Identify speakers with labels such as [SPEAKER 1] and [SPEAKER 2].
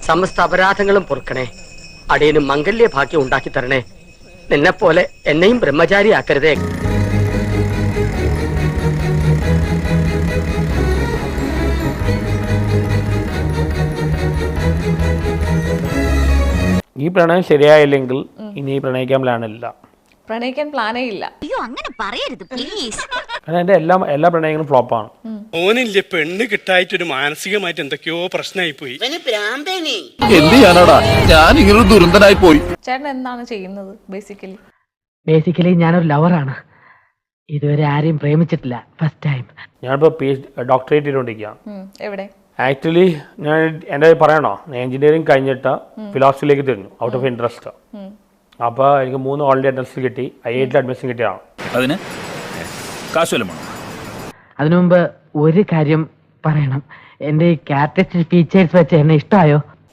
[SPEAKER 1] സമസ്ത അപരാധങ്ങളും പൊറുക്കണേ. അടിയന് മംഗല്യ ഭാഗ്യം ഉണ്ടാക്കി തരണേ. നിന്നെ പോലെ എന്നെയും ബ്രഹ്മചാരിയാക്കരുതേ.
[SPEAKER 2] ഈ പ്രണയം ശരിയായില്ലെങ്കിൽ ഇനി പ്രണയിക്കാൻ പ്ലാനില്ല.
[SPEAKER 3] പ്രണയിക്കാൻ പ്ലാനേ ഇല്ല.
[SPEAKER 4] അയ്യോ അങ്ങനെ പറയരുത് പ്ലീസ്.
[SPEAKER 2] കാരണം എൻ്റെ എല്ലാ പ്രണയങ്ങളും ഫ്ലോപ്പാണ്.
[SPEAKER 5] ഓനില്ലേ പെണ്ണ് കിട്ടായിട്ടൊരു മാനസികമായിട്ട് എന്തൊക്കെയോ പ്രശ്നമായി പോയി.
[SPEAKER 6] എന്ത് ചെയ്യാനാടാ, ഞാൻ ഇങ്ങനൊരു ദുരന്തനായി പോയി.
[SPEAKER 3] ചേട്ടൻ എന്താണ് ചെയ്യുന്നത്
[SPEAKER 1] ബേസിക്കലി ഞാനൊരു ലവറാണ്. ഇതുവരെ ആരെയും പ്രേമിച്ചിട്ടില്ല. First time.
[SPEAKER 2] ഞാനിപ്പോൾ ഡോക്ടറേറ്റ് ചെയ്തുകൊണ്ടിരിക്കുകയാണ്.
[SPEAKER 3] എവിടെ?
[SPEAKER 2] ആക്ച്വലി ഞാൻ എൻ്റെ പറയണോ, ഞാൻ എഞ്ചിനീയറിംഗ് കഴിഞ്ഞിട്ട് ഫിലോസഫിയിലേക്ക് തിരിഞ്ഞു ഔട്ട് ഓഫ് ഇൻട്രസ്റ്റ്. അപ്പോൾ എനിക്ക് 3 ഓൾറെഡി അഡ്മിഷൻ കിട്ടി. IIT അഡ്മിഷൻ കിട്ടിയതാണ്.
[SPEAKER 6] അതിന് കാശുവല്ലോ.
[SPEAKER 1] അതിനു മുമ്പ് ഒരു കാര്യം പറയണം. എൻ്റെ ഈ ക്യാരക്ടറിസ്റ്റിക് ഫീച്ചേഴ്സ് വെച്ച് എന്നെ ഇഷ്ടമായോ?